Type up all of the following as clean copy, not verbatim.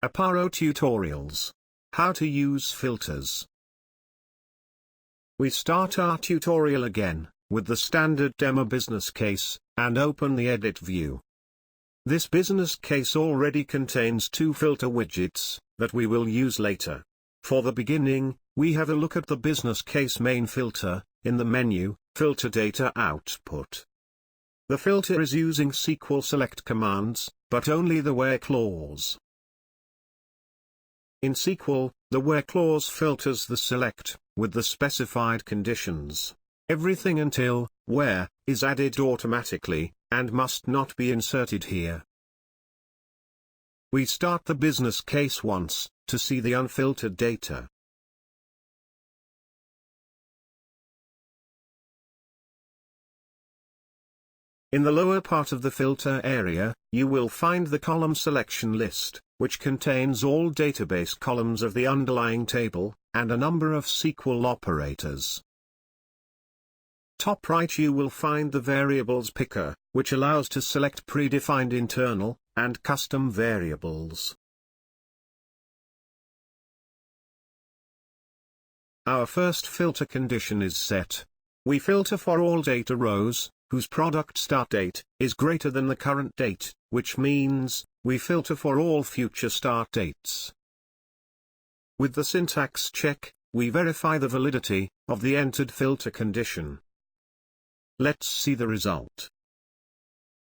Apparo Tutorials. How to use filters. We start our tutorial again, with the standard demo business case, and open the edit view. This business case already contains two filter widgets, that we will use later. For the beginning, we have a look at the business case main filter, in the menu, Filter Data Output. The filter is using SQL select commands, but only the where clause. In SQL, the where clause filters the select, with the specified conditions. Everything until where is added automatically, and must not be inserted here. We start the business case once, to see the unfiltered data. In the lower part of the filter area, you will find the column selection list, which contains all database columns of the underlying table, and a number of SQL operators. Top right you will find the variables picker, which allows to select predefined internal, and custom variables. Our first filter condition is set. We filter for all data rows, whose product start date is greater than the current date, which means, we filter for all future start dates. With the syntax check, we verify the validity of the entered filter condition. Let's see the result.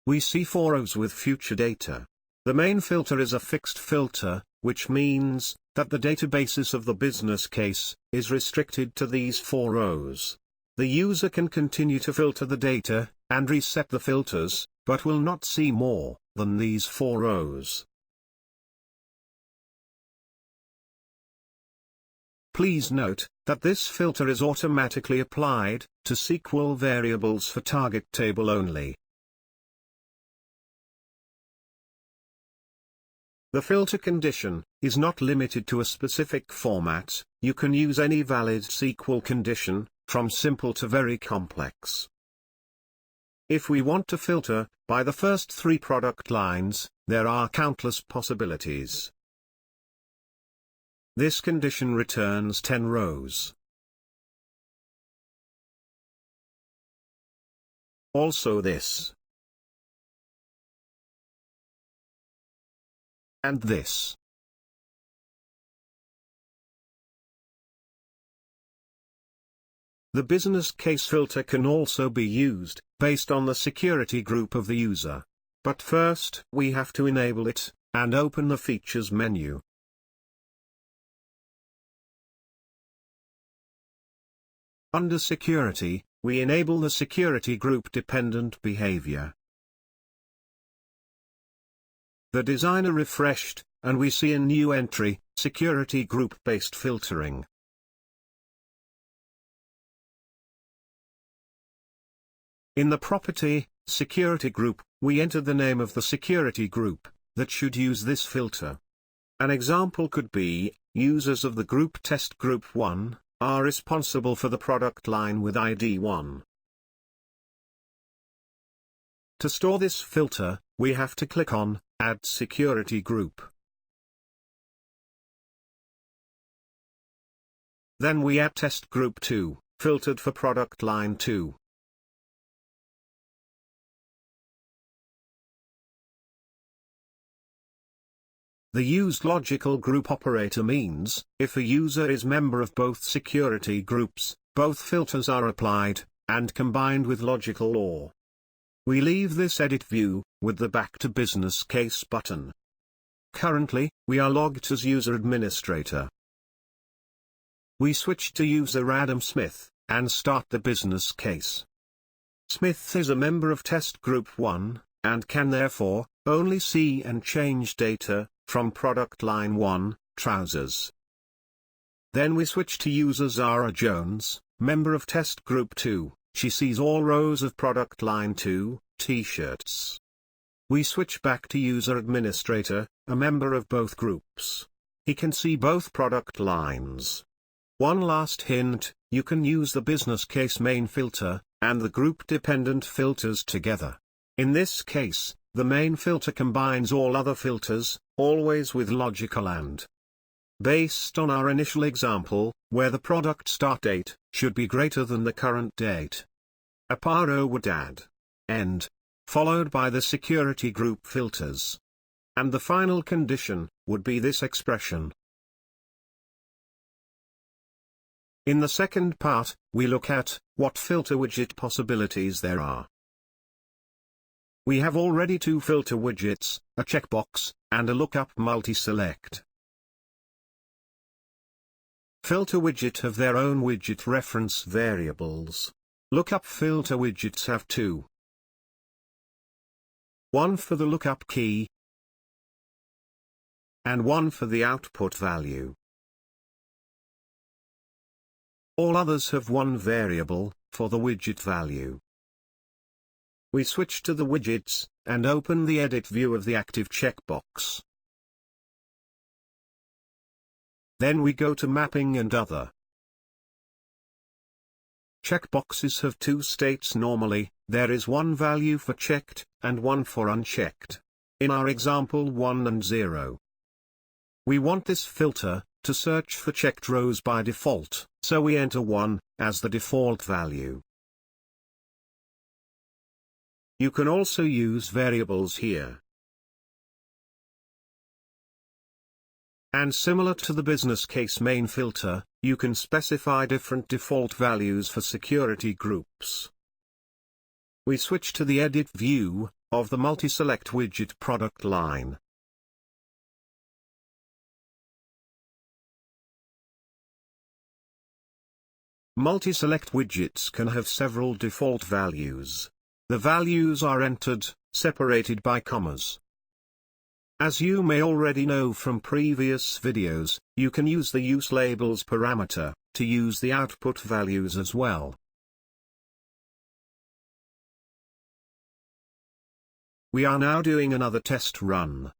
We see 4 rows with future data. The main filter is a fixed filter, which means that the databases of the business case is restricted to these 4 rows. The user can continue to filter the data, and reset the filters, but will not see more than these 4 rows. Please note that this filter is automatically applied to SQL variables for target table only. The filter condition is not limited to a specific format. You can use any valid SQL condition, from simple to very complex. If we want to filter by the first 3 product lines, there are countless possibilities. This condition returns 10 rows. Also this. And this. The business case filter can also be used, based on the security group of the user. But first, we have to enable it, and open the Features menu. Under Security, we enable the security group dependent behavior. The designer refreshed, and we see a new entry, Security Group-Based Filtering. In the property, Security Group, we enter the name of the security group that should use this filter. An example could be, users of the group test group 1 are responsible for the product line with ID 1. To store this filter, we have to click on Add Security Group. Then we add test group 2, filtered for product line 2. The used logical group operator means, if a user is member of both security groups, both filters are applied, and combined with logical OR. We leave this edit view, with the Back to Business Case button. Currently, we are logged as user administrator. We switch to user Adam Smith, and start the business case. Smith is a member of test group 1, and can therefore, only see and change data from product line 1, trousers. Then we switch to user Zara Jones, member of test group 2, she sees all rows of product line 2, t-shirts. We switch back to user administrator, a member of both groups. He can see both product lines. One last hint, you can use the business case main filter, and the group dependent filters together. In this case, the main filter combines all other filters, always with logical AND. Based on our initial example, where the product start date should be greater than the current date, Apparo would add end, followed by the security group filters. And the final condition would be this expression. In the second part, we look at what filter widget possibilities there are. We have already two filter widgets, a checkbox, and a lookup multi-select. Filter widget have their own widget reference variables. Lookup filter widgets have two. One for the lookup key, and one for the output value. All others have one variable, for the widget value. We switch to the widgets, and open the edit view of the active checkbox. Then we go to mapping and other. Checkboxes have two states normally, there is one value for checked, and one for unchecked. In our example 1 and 0. We want this filter to search for checked rows by default, so we enter 1 as the default value. You can also use variables here. And similar to the business case main filter, you can specify different default values for security groups. We switch to the edit view of the multi-select widget product line. Multi-select widgets can have several default values. The values are entered, separated by commas. As you may already know from previous videos, you can use the useLabels parameter to use the output values as well. We are now doing another test run.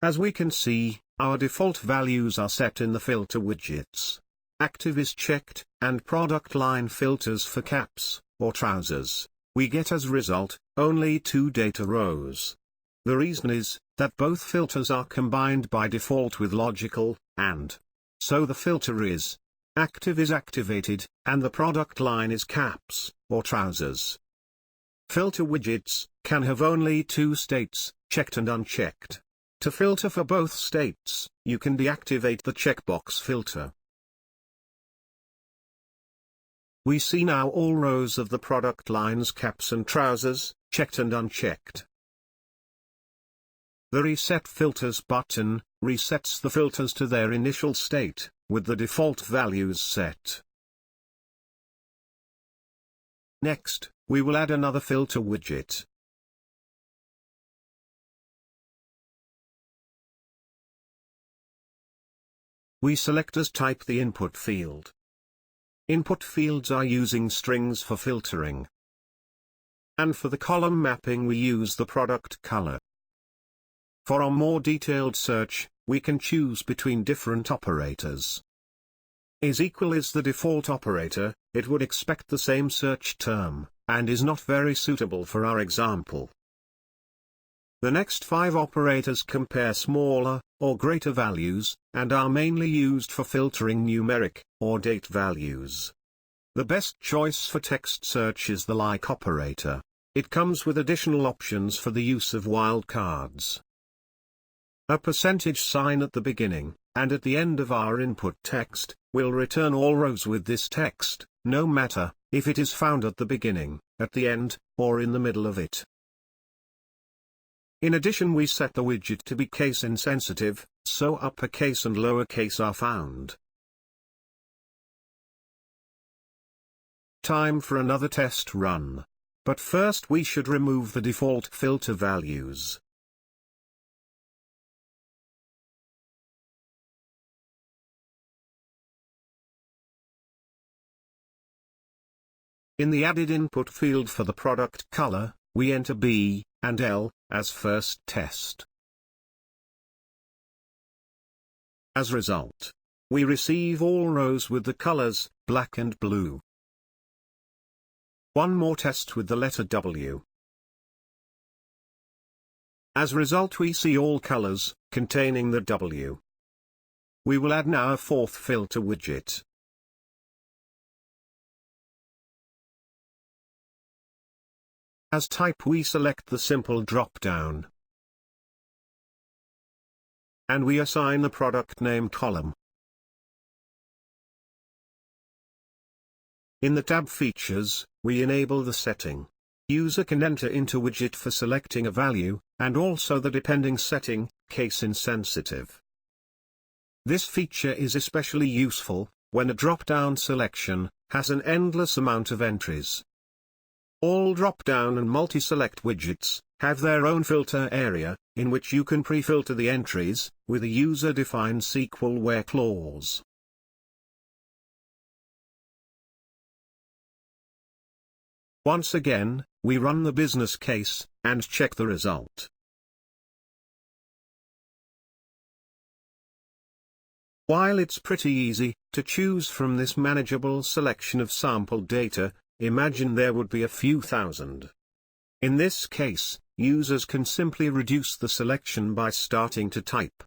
As we can see, our default values are set in the filter widgets. Active is checked, and product line filters for caps, or trousers. We get as a result, only two data rows. The reason is, that both filters are combined by default with logical, AND. So the filter is active is activated, and the product line is caps, or trousers. Filter widgets can have only two states, checked and unchecked. To filter for both states, you can deactivate the checkbox filter. We see now all rows of the product lines caps and trousers, checked and unchecked. The Reset Filters button resets the filters to their initial state, with the default values set. Next, we will add another filter widget. We select as type the input field. Input fields are using strings for filtering. And for the column mapping we use the product color. For a more detailed search, we can choose between different operators. Is equal is the default operator, it would expect the same search term, and is not very suitable for our example. The next 5 operators compare smaller or greater values, and are mainly used for filtering numeric or date values. The best choice for text search is the like operator. It comes with additional options for the use of wildcards. A percentage sign at the beginning, and at the end of our input text, will return all rows with this text, no matter if it is found at the beginning, at the end, or in the middle of it. In addition, we set the widget to be case insensitive, so uppercase and lowercase are found. Time for another test run. But first we should remove the default filter values. In the added input field for the product color, we enter B and L as first test. As result, we receive all rows with the colors black and blue. One more test with the letter W. As a result we see all colors containing the W. We will add now a fourth filter widget. As type we select the simple drop-down. And we assign the product name column. In the tab Features, we enable the setting. User can enter into widget for selecting a value, and also the depending setting, case insensitive. This feature is especially useful when a drop-down selection has an endless amount of entries. All drop-down and multi-select widgets have their own filter area, in which you can pre-filter the entries with a user-defined SQL where clause. Once again, we run the business case and check the result. While it's pretty easy to choose from this manageable selection of sample data, imagine there would be a few thousand. In this case, users can simply reduce the selection by starting to type.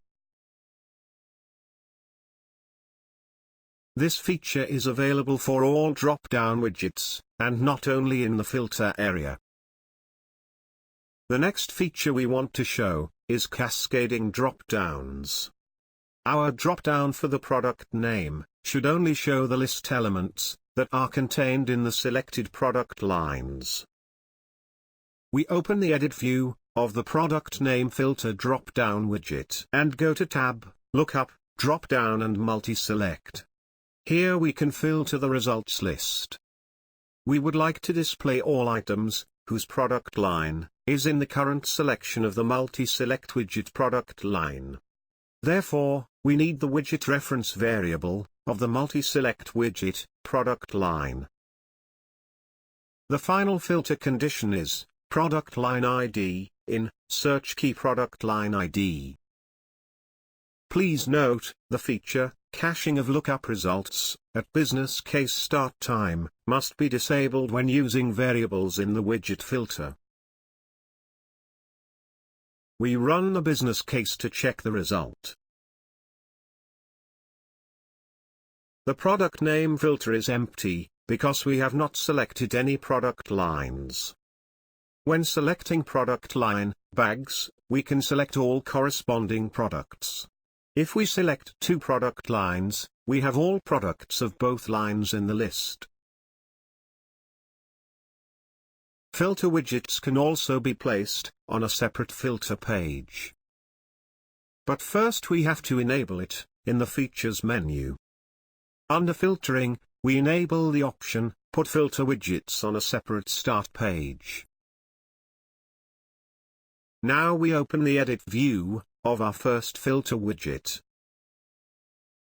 This feature is available for all drop-down widgets, and not only in the filter area. The next feature we want to show is Cascading Dropdowns. Our dropdown for the product name should only show the list elements that are contained in the selected product lines. We open the Edit view of the Product Name Filter drop-down widget and go to Tab, Lookup, Drop-down and Multi-Select. Here we can filter the results list. We would like to display all items whose product line is in the current selection of the multi-select widget product line. Therefore, we need the widget reference variable of the multi-select widget product line. The final filter condition is product line ID in search key product line ID. Please note, the feature caching of lookup results at business case start time must be disabled when using variables in the widget filter. We run the business case to check the result. The product name filter is empty because we have not selected any product lines. When selecting product line, bags, we can select all corresponding products. If we select two product lines, we have all products of both lines in the list. Filter widgets can also be placed on a separate filter page. But first we have to enable it in the Features menu. Under Filtering, we enable the option, Put Filter Widgets on a separate start page. Now we open the Edit view of our first filter widget.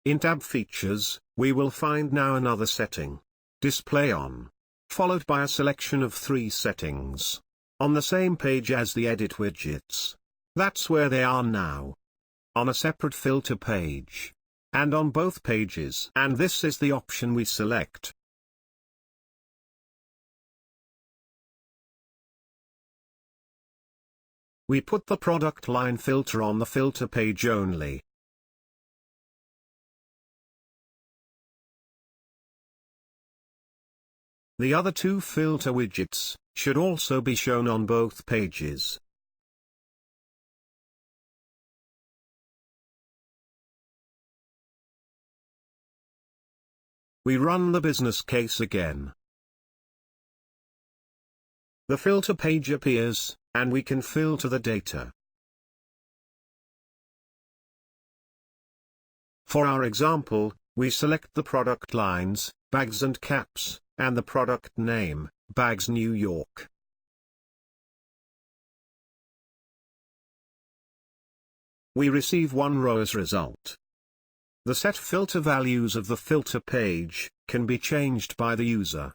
In Tab Features, we will find now another setting, Display On, followed by a selection of 3 settings, on the same page as the Edit widgets. That's where they are now. On a separate filter page. And on both pages. And this is the option we select. We put the product line filter on the filter page only. The other 2 filter widgets should also be shown on both pages. We run the business case again. The filter page appears, and we can filter the data. For our example, we select the product lines, bags and caps, and the product name, Bags New York. We receive one row as result. The set filter values of the filter page can be changed by the user.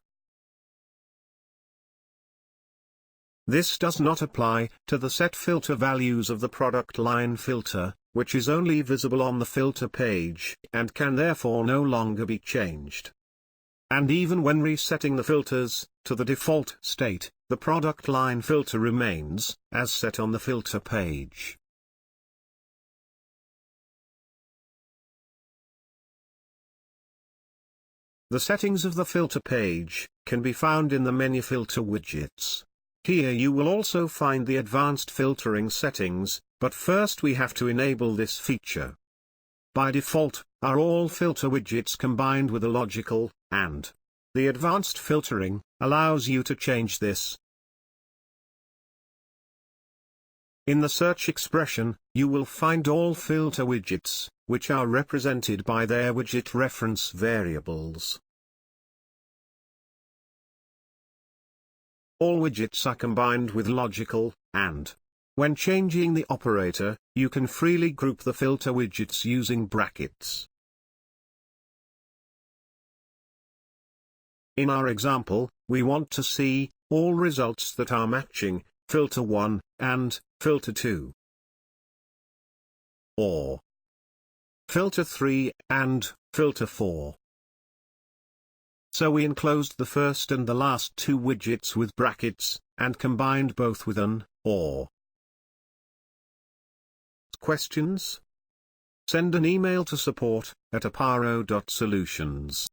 This does not apply to the set filter values of the product line filter, which is only visible on the filter page and can therefore no longer be changed. And even when resetting the filters to the default state, the product line filter remains as set on the filter page. The settings of the filter page can be found in the menu Filter Widgets. Here you will also find the advanced filtering settings, but first we have to enable this feature. By default, are all filter widgets combined with a logical and. The advanced filtering allows you to change this. In the search expression, you will find all filter widgets, which are represented by their widget reference variables. All widgets are combined with logical and. When changing the operator, you can freely group the filter widgets using brackets. In our example, we want to see all results that are matching filter 1 and filter 2, or filter 3 and filter 4. So we enclosed the first and the last two widgets with brackets, and combined both with an or. Questions? Send an email to support@apparo.solutions.